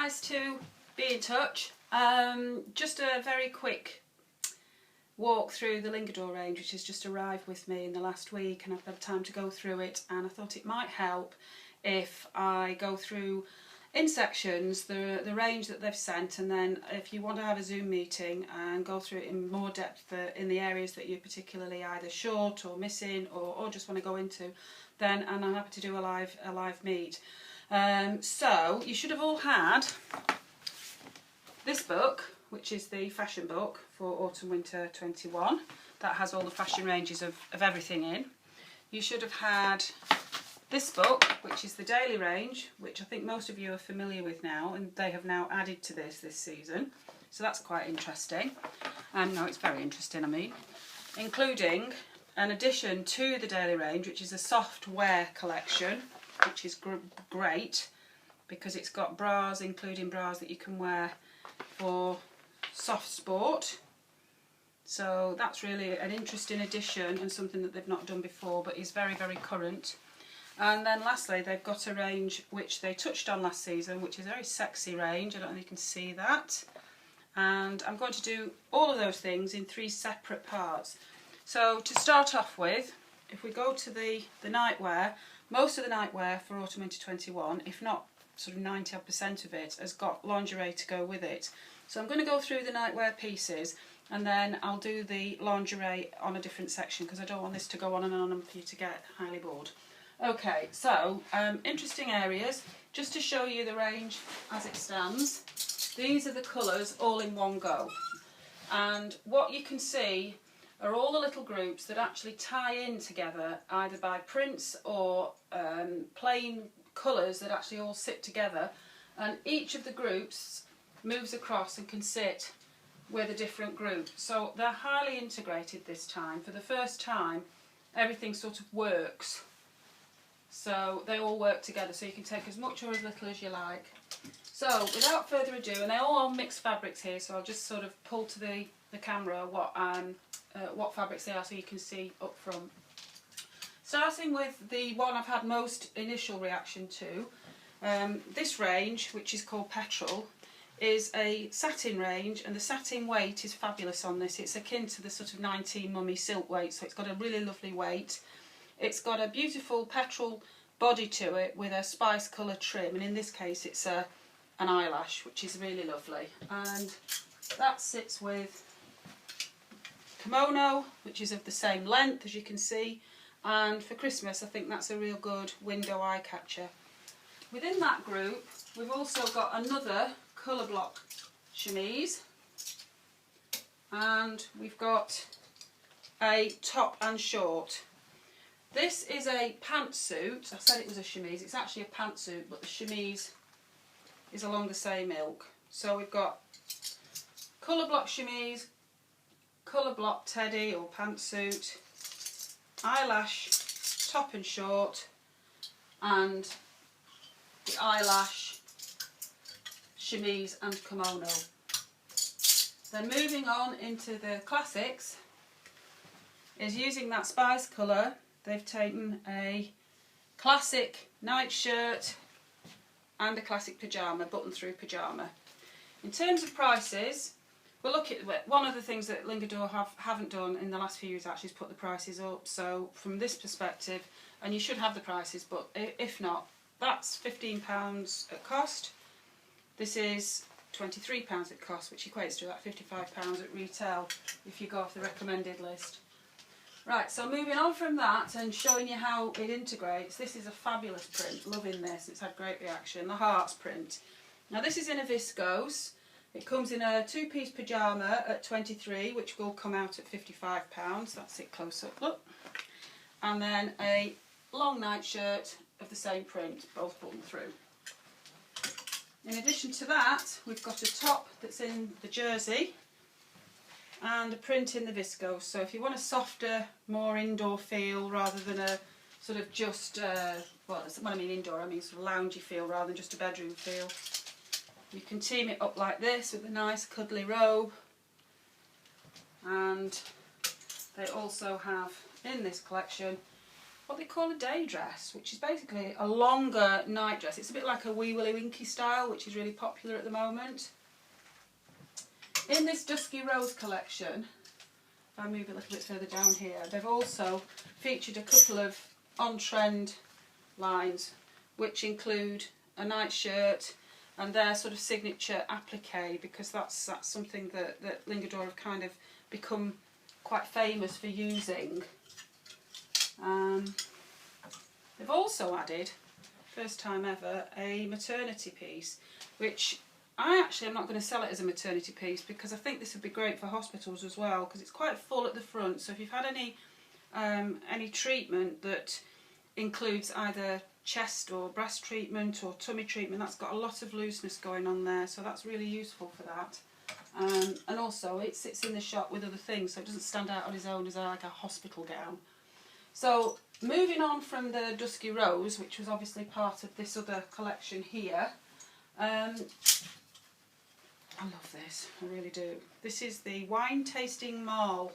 nice to be in touch. Just a very quick walk through the Lingadore range, which has just arrived with me in the last week, and I've had time to go through it, and I thought it might help if I go through in sections the range that they've sent, and then if you want to have a Zoom meeting and go through it in more depth in the areas that you're particularly either short or missing or just want to go into, then and I'm happy to do a live meet. So you should have all had this book, which is the fashion book for Autumn Winter 21. That has all the fashion ranges of everything in. You should have had this book, which is the daily range, which I think most of you are familiar with now, and they have now added to this season. So that's quite interesting. No, it's very interesting, I mean. Including an addition to the daily range, which is a soft wear collection, which is great because it's got bras, including bras that you can wear for soft sport. So that's really an interesting addition and something that they've not done before, but is very, very current. And then lastly, they've got a range which they touched on last season, which is a very sexy range. I don't know if you can see that. And I'm going to do all of those things in 3 separate parts. So to start off with, if we go to the nightwear, most of the nightwear for Autumn Winter 21, if not sort of 90% of it, has got lingerie to go with it. So I'm going to go through the nightwear pieces, and then I'll do the lingerie on a different section because I don't want this to go on and on for you to get highly bored. Okay, so interesting areas, just to show you the range as it stands. These are the colours all in one go, and what you can see are all the little groups that actually tie in together either by prints or plain colours that actually all sit together, and each of the groups moves across and can sit with a different group. So they're highly integrated this time. For the first time, everything sort of works. So they all work together, so you can take as much or as little as you like. So without further ado, and they're all mixed fabrics here, so I'll just sort of pull to the camera what fabrics they are so you can see up front. Starting with the one I've had most initial reaction to, this range, which is called Petrol, is a satin range, and the satin weight is fabulous on this. It's akin to the sort of 19 mummy silk weight, so it's got a really lovely weight. It's got a beautiful petrol body to it with a spice colour trim, and in this case it's an eyelash, which is really lovely. And that sits with kimono, which is of the same length as you can see, and for Christmas I think that's a real good window eye catcher. Within that group we've also got another colour block chemise, and we've got a top and short. This is a pantsuit. I said it was a chemise, it's actually a pantsuit, but the chemise is along the same ilk. So we've got colour block chemise, colour block teddy or pantsuit, eyelash top and short, and the eyelash chemise and kimono. Then moving on into the classics is using that spice colour. They've taken a classic nightshirt and a classic pyjama, button-through pyjama. In terms of prices, we'll look at one of the things that Lingadore haven't done in the last few years actually is put the prices up. So from this perspective, and you should have the prices, but if not, that's £15 at cost. This is £23 at cost, which equates to about £55 at retail if you go off the recommended list. Right, so moving on from that and showing you how it integrates, this is a fabulous print, loving this, it's had great reaction, the hearts print. Now this is in a viscose, it comes in a 2-piece pyjama at 23, which will come out at £55, that's it close up, look. And then a long nightshirt of the same print, both button through. In addition to that, we've got a top that's in the jersey, and a print in the viscose. So if you want a softer, more indoor feel rather than a sort of just, well, when I mean indoor, I mean sort of loungy feel rather than just a bedroom feel, you can team it up like this with a nice cuddly robe. And they also have in this collection what they call a day dress, which is basically a longer night dress. It's a bit like a Wee Willie Winky style, which is really popular at the moment. In this Dusky Rose collection, if I move a little bit further down here, they've also featured a couple of on-trend lines, which include a nightshirt and their sort of signature applique, because that's something that Lingadore have kind of become quite famous for using. They've also added, first time ever, a maternity piece, which I actually am not going to sell it as a maternity piece, because I think this would be great for hospitals as well, because it's quite full at the front. So if you've had any treatment that includes either chest or breast treatment or tummy treatment, that's got a lot of looseness going on there, so that's really useful for that. And also it sits in the shop with other things, so it doesn't stand out on its own as like a hospital gown. So moving on from the Dusky Rose, which was obviously part of this other collection here, I love this, I really do. This is the Wine Tasting Marl,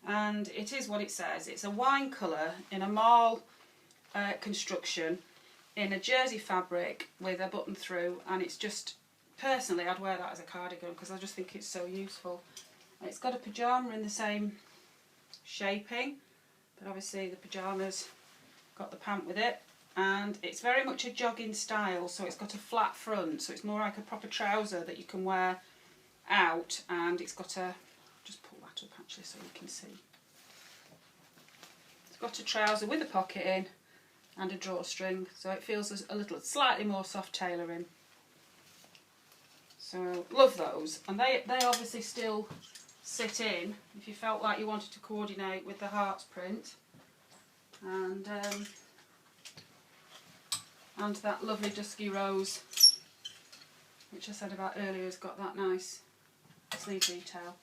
and it is what it says. It's a wine colour in a marl construction in a jersey fabric with a button through, and it's just, personally I'd wear that as a cardigan because I just think it's so useful. It's got a pyjama in the same shaping, but obviously the pyjama's got the pant with it, and it's very much a jogging style, so it's got a flat front, so it's more like a proper trouser that you can wear out, and it's got a, just pull that up actually so you can see. It's got a trouser with a pocket in and a drawstring, so it feels a little slightly more soft tailoring. So love those, and they obviously still sit in if you felt like you wanted to coordinate with the hearts print, and that lovely Dusky Rose, which I said about earlier, has got that nice sleeve detail.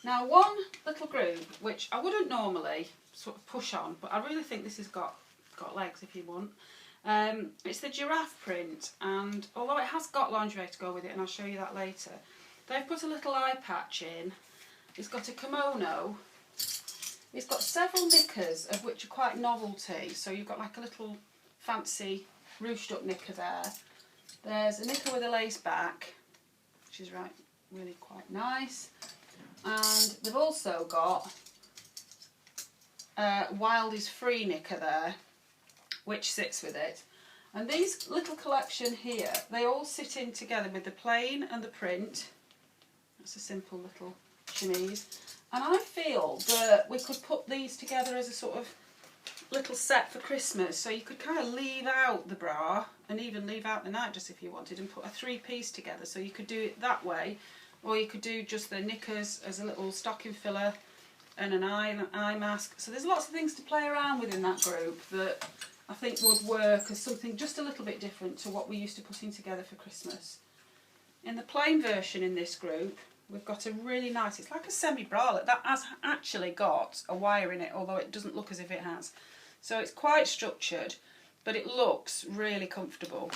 Now one little group which I wouldn't normally sort of push on, but I really think this has got legs if you want. It's the giraffe print, and although it has got lingerie to go with it, and I'll show you that later, they've put a little eye patch in. It's got a kimono. It's got several knickers, of which are quite novelty. So you've got like a little fancy ruched up knicker there. There's a knicker with a lace back, which is really quite nice. And they've also got Wild is Free knicker there, which sits with it. And these little collection here, they all sit in together with the plain and the print. That's a simple little chemise. And I feel that we could put these together as a sort of little set for Christmas. So you could kind of leave out the bra and even leave out the nightdress if you wanted, and put a three-piece together. So you could do it that way, or you could do just the knickers as a little stocking filler and an eye mask. So there's lots of things to play around with in that group that I think would work as something just a little bit different to what we're used to putting together for Christmas. In the plain version in this group, we've got a really nice, it's like a semi-bralette that has actually got a wire in it, although it doesn't look as if it has. So it's quite structured, but it looks really comfortable.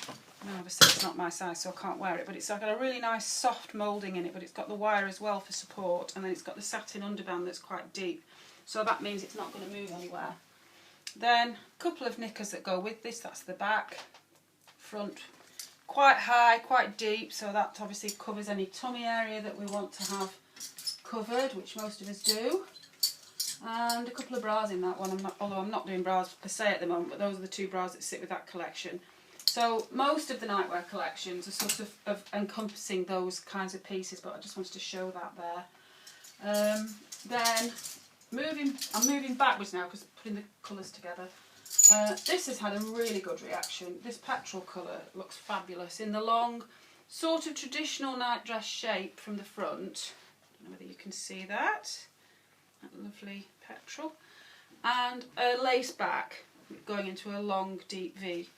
Now, obviously it's not my size, so I can't wear it, but it's got a really nice soft moulding in it, but it's got the wire as well for support, and then it's got the satin underband that's quite deep, so that means it's not going to move anywhere. Then a couple of knickers that go with this. That's the back, front, quite high, quite deep, so that obviously covers any tummy area that we want to have covered, which most of us do. And a couple of bras in that one, although I'm not doing bras per se at the moment, but those are the two bras that sit with that collection. So most of the nightwear collections are sort of encompassing those kinds of pieces, but I just wanted to show that there. Then I'm moving backwards now because putting the colours together. This has had a really good reaction. This petrol colour looks fabulous in the long, sort of traditional nightdress shape from the front. I don't know whether you can see that. That lovely petrol. And a lace back going into a long, deep V.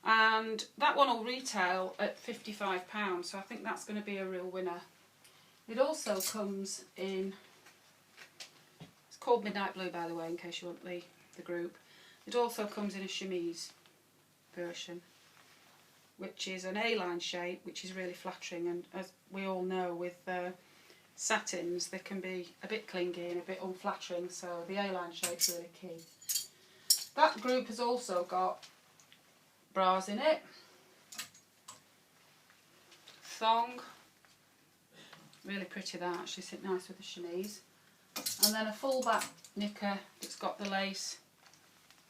And that one will retail at £55, so I think that's going to be a real winner. It also comes in, it's called Midnight Blue by the way, in case you want the group. It also comes in a chemise version, which is an A-line shape, which is really flattering, and as we all know with satins, they can be a bit clingy and a bit unflattering, so the A-line shape's really key. that group has also got bras in it, thong, really pretty that, actually sit nice with the chemise, and then a full back knicker that's got the lace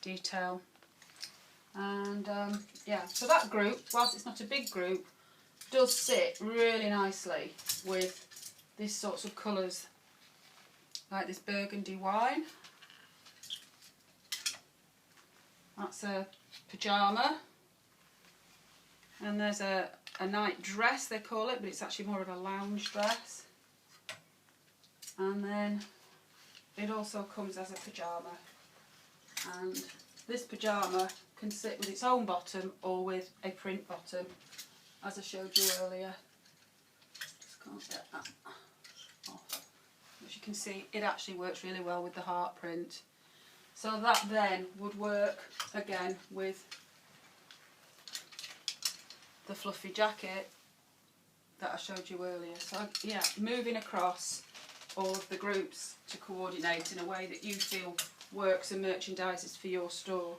detail. And yeah, so that group, whilst it's not a big group, does sit really nicely with these sorts of colours, like this burgundy wine. That's a pyjama, and there's a night dress they call it, but it's actually more of a lounge dress. And then it also comes as a pyjama, and this pyjama can sit with its own bottom or with a print bottom, as I showed you earlier. Just can't get that off. As you can see, it actually works really well with the heart print. So that then would work again with the fluffy jacket that I showed you earlier. So yeah, moving across all of the groups to coordinate in a way that you feel works and merchandises for your store.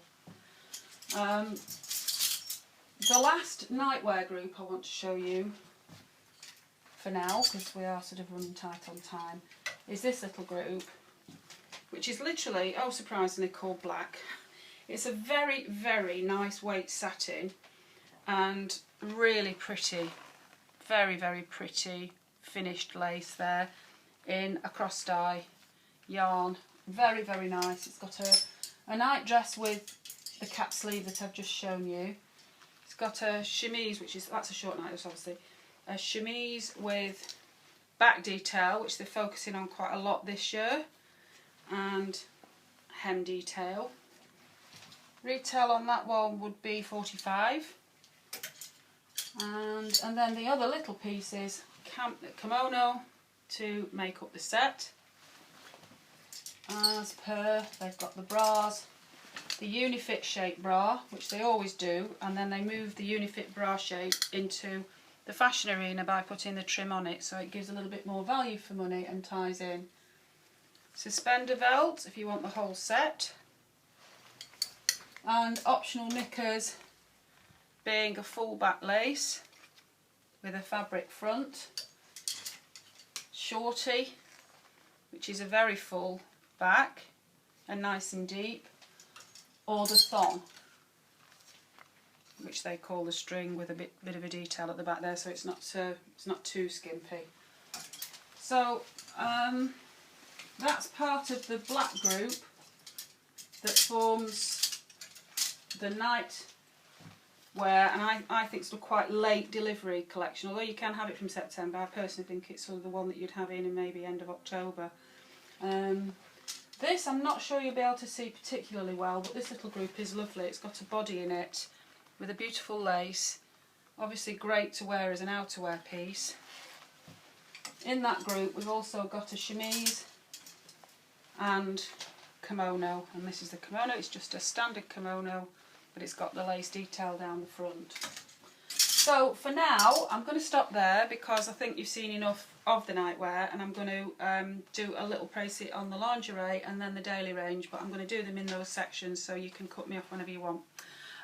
The last nightwear group I want to show you for now, because we are sort of running tight on time, is this little group, which is literally, oh surprisingly, called Black. It's a very, very nice weight satin and really pretty, very, very pretty finished lace there in a cross dye yarn. Very, very nice. It's got a night dress with the cap sleeve that I've just shown you. It's got a chemise, which is, that's a short night dress obviously, a chemise with back detail, which they're focusing on quite a lot this year, and hem detail. Retail on that one would be £45, and then the other little pieces, kimono to make up the set. As per, they've got the bras, the Unifit shape bra, which they always do, and then they move the Unifit bra shape into the fashion arena by putting the trim on it, so it gives a little bit more value for money and ties in. Suspender belt if you want the whole set, and optional knickers being a full back lace with a fabric front, shorty, which is a very full back and nice and deep, or the thong, which they call the string, with a bit of a detail at the back there, so it's not too skimpy. So that's part of the Black group that forms the night wear, and I think it's a quite late delivery collection, although you can have it from September. I personally think it's sort of the one that you'd have in maybe end of October. This I'm not sure you'll be able to see particularly well, but this little group is lovely. It's got a body in it with a beautiful lace, obviously great to wear as an outerwear piece. In that group we've also got a chemise and kimono, and this is the kimono. It's just a standard kimono, but it's got the lace detail down the front. So for now I'm going to stop there, because I think you've seen enough of the nightwear, and I'm going to do a little précis on the lingerie and then the daily range, but I'm going to do them in those sections so you can cut me off whenever you want.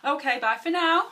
Okay, bye for now.